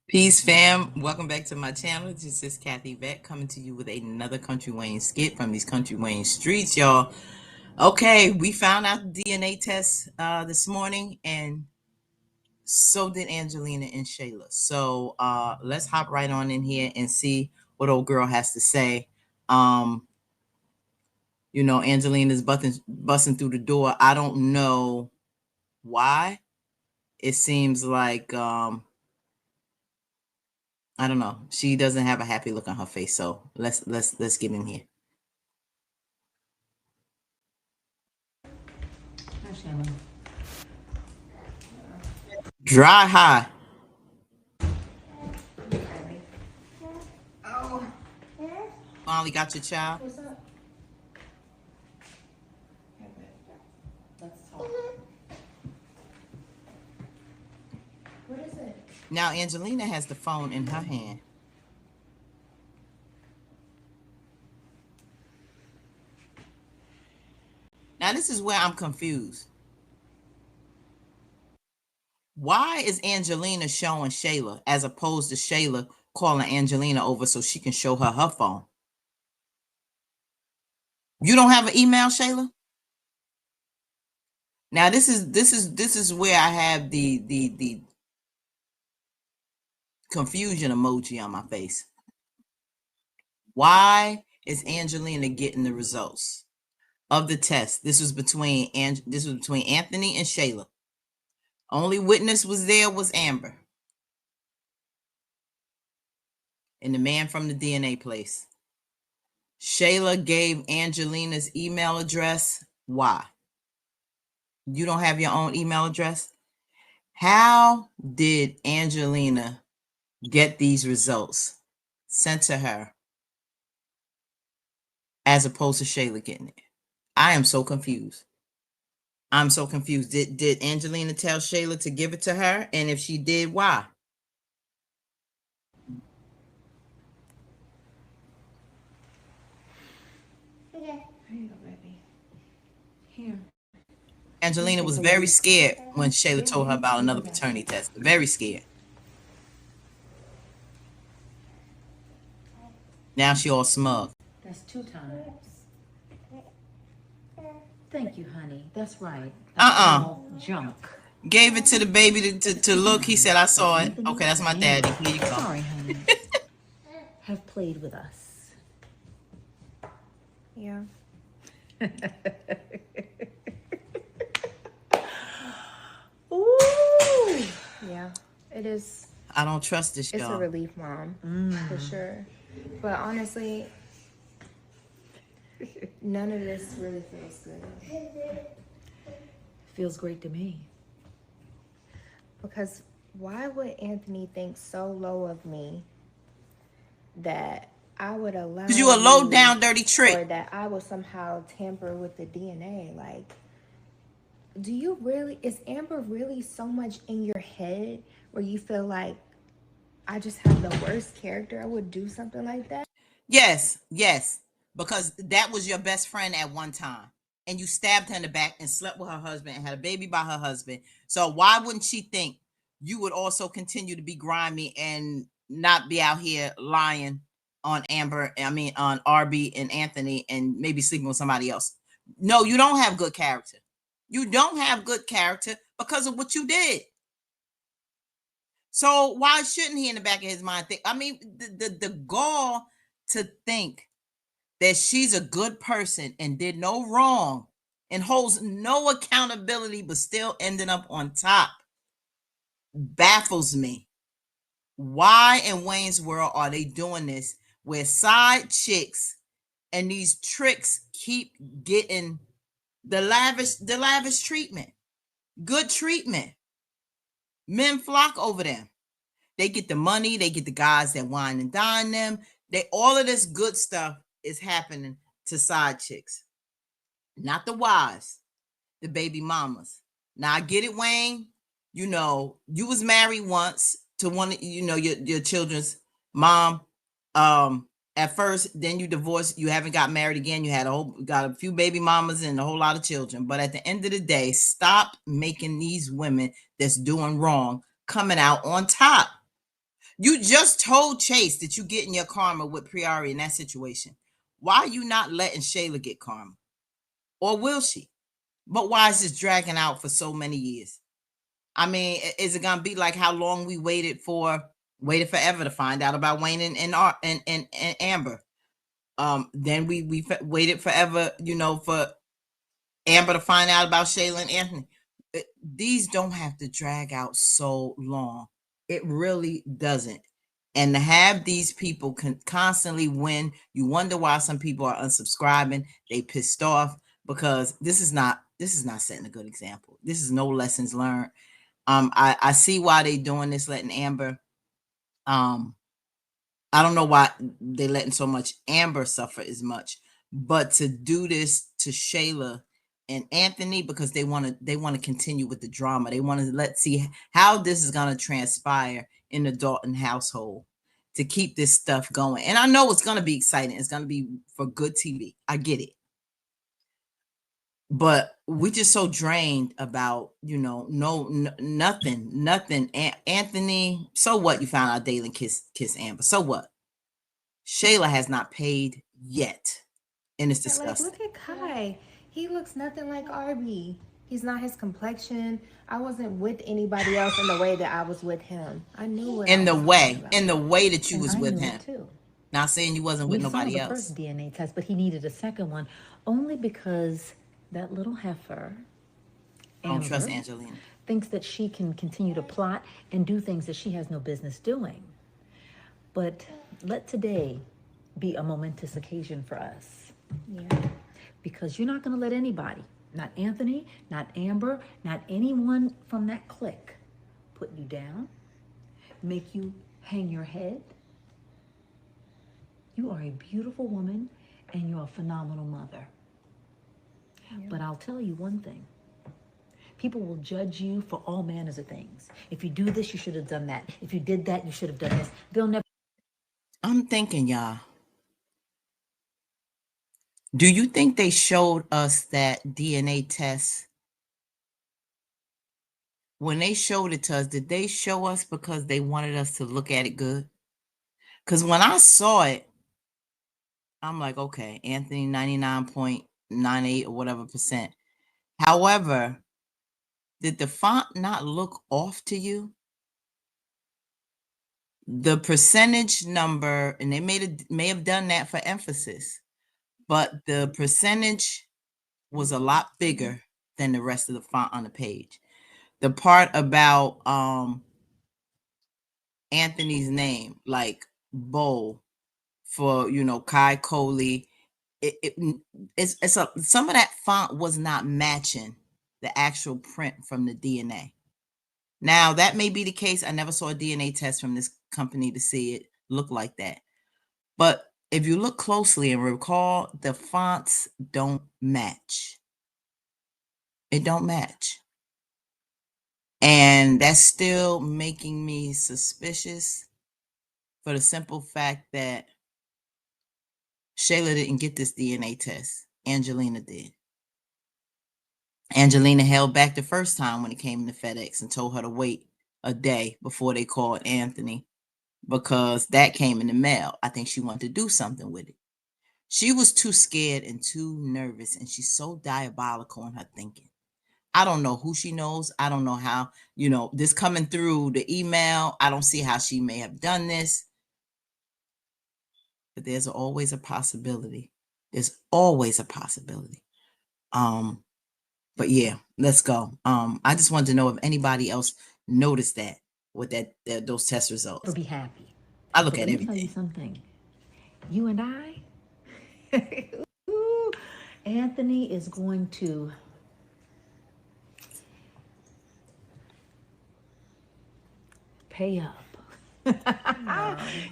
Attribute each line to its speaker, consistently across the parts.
Speaker 1: Peace, fam. Welcome back to my channel. This is Kathy Vet coming to you with another Country Wayne skit from these Country Wayne streets, y'all. Okay, we found out the DNA test this morning, and so did Angelina and Shayla. So let's hop right on in here and see what old girl has to say. Um, Angelina's busting through the door. I don't know why. It seems like I don't know. She doesn't have a happy look on her face. So let's get in here.
Speaker 2: Hi, Shayla.
Speaker 1: Dry high.
Speaker 2: Oh,
Speaker 1: Finally got your child.
Speaker 2: what's up? Let's talk. What is it?
Speaker 1: Now Angelina has the phone in her hand. Now this is where I'm confused. Why is Angelina showing Shayla as opposed to Shayla calling Angelina over so she can show her phone? You don't have an email, Shayla? Now this is where I have the confusion emoji on my face. Why is Angelina getting the results of the test? This was between Anthony and Shayla. Only witness was there was Amber and the man from the DNA place. Shayla gave Angelina's email address. Why? You don't have your own email address? How did Angelina get these results sent to her as opposed to Shayla getting it? I am so confused. I'm so confused. Did Angelina tell Shayla to give it to her? And if she did, why?
Speaker 2: Here you go, baby. Here.
Speaker 1: Angelina was very scared when Shayla told her about another paternity test. Very scared. Now she all smug.
Speaker 2: That's 2 times. Thank you, honey. That's right.
Speaker 1: Uh-uh.
Speaker 2: All junk.
Speaker 1: Gave it to the baby to look. He said, I saw it. Okay, that's my daddy. Here you go.
Speaker 2: Sorry, honey. Have played with us.
Speaker 3: Yeah.
Speaker 2: Ooh.
Speaker 3: Yeah. It is.
Speaker 1: I don't trust this,
Speaker 3: It's a
Speaker 1: y'all.
Speaker 3: relief, Mom, for sure. But honestly, none of this really feels good.
Speaker 2: Feels great to me.
Speaker 3: Because why would Anthony think so low of me that I would allow
Speaker 1: Because you a low
Speaker 3: you,
Speaker 1: down dirty
Speaker 3: or
Speaker 1: trick.
Speaker 3: that I would somehow tamper with the DNA? Like, do you really, is Amber really so much in your head where you feel like I just have the worst character? I would do something like that?
Speaker 1: Yes, yes. Because that was your best friend at one time. And you stabbed her in the back and slept with her husband and had a baby by her husband. So why wouldn't she think you would also continue to be grimy and not be out here lying on on RB and Anthony and maybe sleeping with somebody else? No, you don't have good character. You don't have good character because of what you did. So why shouldn't he in the back of his mind think? I mean, the gall to think that she's a good person and did no wrong and holds no accountability but still ended up on top baffles me. Why in Wayne's World are they doing this where side chicks and these tricks keep getting the lavish treatment, good treatment? Men flock over them. They get the money, they get the guys that wine and dine them. All of this good stuff is happening to side chicks, not the wives, the baby mamas. Now I get it, Wayne. You was married once to one, your children's mom. At first, then you divorced. You haven't got married again. You got a few baby mamas and a whole lot of children. But at the end of the day, stop making these women that's doing wrong coming out on top. You just told Chase that you getting your karma with Priori in that situation. Why are you not letting Shayla get karma? Or will she? But why is this dragging out for so many years? I mean, is it gonna be like how long we waited forever to find out about Wayne and Amber? Then we waited forever, for Amber to find out about Shayla and Anthony. These don't have to drag out so long. It really doesn't. And to have these people constantly win, you wonder why some people are unsubscribing. They pissed off because this is not setting a good example. This is no lessons learned. I see why they doing this, letting Amber. I don't know why they letting so much Amber suffer as much, but to do this to Shayla and Anthony because they want to continue with the drama. They want to let's see how this is going to transpire in the Dalton household to keep this stuff going. And I know it's going to be exciting. It's going to be for good TV. I get it. But we just so drained about, nothing. Anthony, so what? You found out Dalen kiss Amber. So what? Shayla has not paid yet, and it's disgusting.
Speaker 3: Like, look at Kai. He looks nothing like Arby. He's not his complexion. I wasn't with anybody else in the way that I was with him. I knew what
Speaker 1: in the way that you was with him.
Speaker 2: Too.
Speaker 1: Not saying you wasn't with nobody
Speaker 2: saw the
Speaker 1: else.
Speaker 2: First DNA test, but he needed a second one only because that little heifer,
Speaker 1: I don't trust Angelina.
Speaker 2: thinks that she can continue to plot and do things that she has no business doing. But let today be a momentous occasion for us.
Speaker 3: Yeah.
Speaker 2: Because you're not going to let anybody, not Anthony, not Amber, not anyone from that clique, put you down, make you hang your head. You are a beautiful woman and you're a phenomenal mother. Yeah. But I'll tell you one thing. People will judge you for all manners of things. If you do this, you should have done that. If you did that, you should have done this. They'll never.
Speaker 1: I'm thinking, y'all. Do you think they showed us that DNA test? When they showed it to us, did they show us because they wanted us to look at it good? Because when I saw it, I'm like, okay, Anthony 99.98 or whatever percent. However, did the font not look off to you? The percentage number, and they may have done that for emphasis, but the percentage was a lot bigger than the rest of the font on the page. The part about Anthony's name, like Bowl for Kai Coley, some of that font was not matching the actual print from the DNA. Now that may be the case. I never saw a DNA test from this company to see it look like that. But if you look closely and recall, the fonts don't match. It don't match. And that's still making me suspicious for the simple fact that Shayla didn't get this DNA test. Angelina did. Angelina held back the first time when it came to FedEx and told her to wait a day before they called Anthony because that came in the mail. I think she wanted to do something with it. She was too scared and too nervous, and she's so diabolical in her thinking. I don't know who she knows. I don't know how, this coming through the email. I don't see how she may have done this. But there's always a possibility. There's always a possibility. But yeah, let's go. I just wanted to know if anybody else noticed that with those test results.
Speaker 2: Be happy.
Speaker 1: I look at everything.
Speaker 2: Let me tell you something. You and I, Anthony is going to pay up.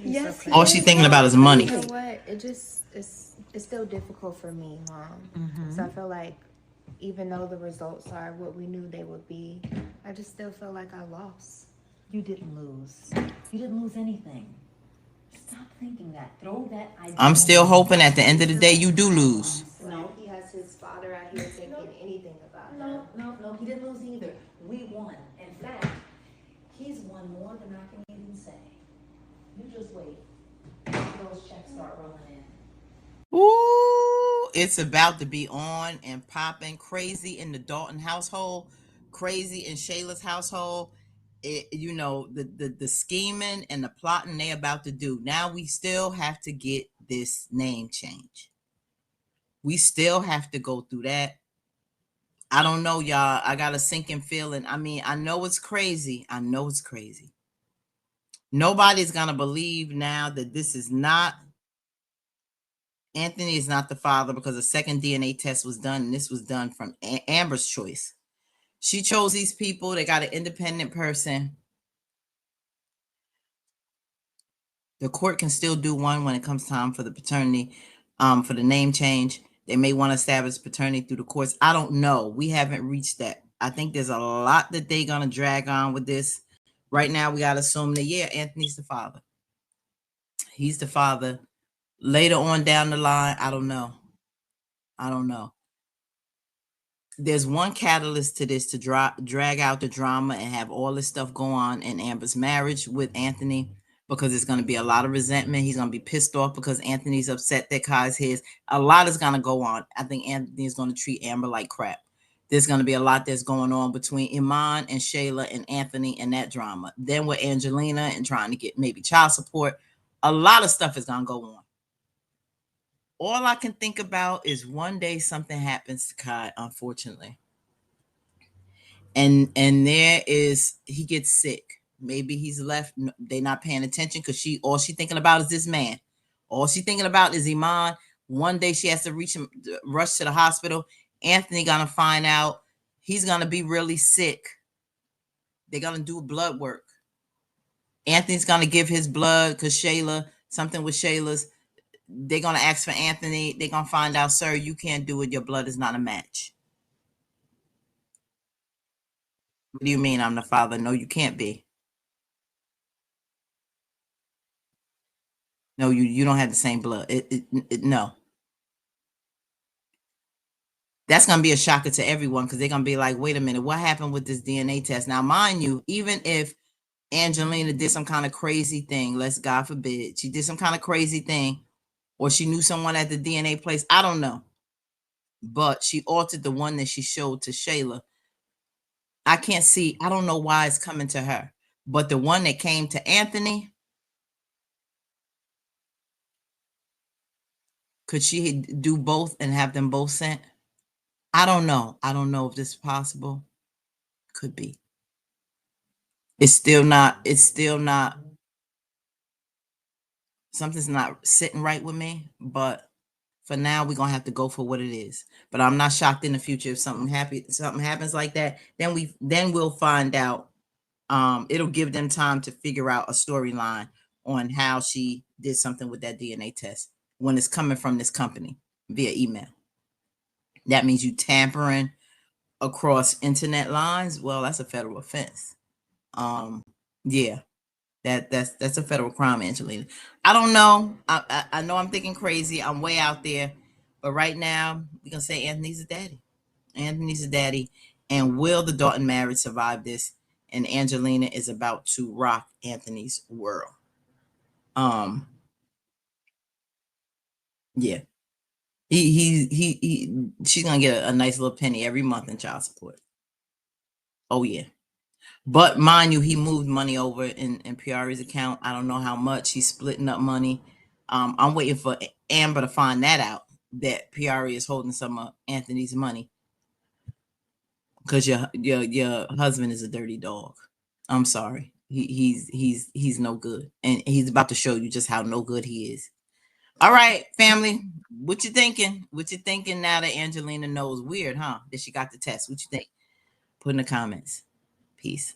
Speaker 3: Yes.
Speaker 1: All she's thinking about is money.
Speaker 3: You know what? It's still difficult for me, Mom. Mm-hmm. So I feel like even though the results are what we knew they would be, I just still feel like I lost.
Speaker 2: You didn't lose. You didn't lose anything. Stop thinking that. Throw that idea.
Speaker 1: I'm still hoping at the end of the day you do lose.
Speaker 3: No, he has his father out here thinking anything about him.
Speaker 2: No, he didn't lose either. We won. In fact, he's won more than I can even say. You just wait. Those checks start rolling in.
Speaker 1: Ooh, it's about to be on and popping. Crazy in the Dalton household, crazy in Shayla's household. The scheming and the plotting they about to do. Now we still have to get this name change. We still have to go through that. I don't know, y'all. I got a sinking feeling. I mean, I know it's crazy. I know it's crazy. Nobody's gonna believe now that this is not Anthony is not the father because a second DNA test was done, and this was done from Amber's choice. She chose these people. They got an independent person. The court can still do one when it comes time for the paternity, for the name change. They may want to establish paternity through the courts. I don't know. We haven't reached that. I think there's a lot that they're gonna drag on with this. Right now, we gotta assume that Anthony's the father. He's the father. Later on down the line, I don't know. I don't know. There's one catalyst to this to drag out the drama and have all this stuff go on in Amber's marriage with Anthony, because there's going to be a lot of resentment. He's going to be pissed off because Anthony's upset that Kai's his. A lot is going to go on. I think Anthony is going to treat Amber like crap. There's going to be a lot that's going on between Iman and Shayla and Anthony and that drama. Then with Angelina and trying to get maybe child support, a lot of stuff is going to go on. All I can think about is one day something happens to Kai, unfortunately. And he gets sick. Maybe he's left. They're not paying attention because all she thinking about is this man. All she thinking about is Iman. One day she has to rush to the hospital. Anthony gonna find out he's gonna be really sick. They're gonna do blood work. Anthony's gonna give his blood because something with Shayla's. They're gonna ask for Anthony. They're gonna find out, sir, you can't do it. Your blood is not a match. What do you mean I'm the father? No, you can't be. No, you don't have the same blood. No. That's gonna be a shocker to everyone because they're gonna be like, wait a minute, what happened with this DNA test? Now, mind you, even if Angelina did some kind of crazy thing, let's God forbid, she did some kind of crazy thing, or she knew someone at the DNA place, I don't know. But she altered the one that she showed to Shayla. I can't see, I don't know why it's coming to her. But the one that came to Anthony, could she do both and have them both sent? I don't know. I don't know if this is possible. Could be. It's still not, something's not sitting right with me, but for now we're gonna have to go for what it is. But I'm not shocked in the future if something happens like that, then we'll find out. It'll give them time to figure out a storyline on how she did something with that DNA test when it's coming from this company via email. That means you tampering across internet lines. Well, that's a federal offense. Yeah, that's a federal crime, Angelina. I don't know. I know I'm thinking crazy. I'm way out there, but right now we gonna say Anthony's a daddy. Anthony's a daddy, and will the Dalton marriage survive this? And Angelina is about to rock Anthony's world. Um, yeah, she's gonna get a nice little penny every month in child support. Oh yeah. But mind you, he moved money over in Piari's account. I don't know how much. He's splitting up money. I'm waiting for Amber to find that out, that Piari is holding some of Anthony's money, because your husband is a dirty dog. I'm sorry. He's no good, and he's about to show you just how no good he is. All right, family, what you thinking? What you thinking now that Angelina knows? Weird, huh? That she got the test. What you think? Put in the comments. Peace.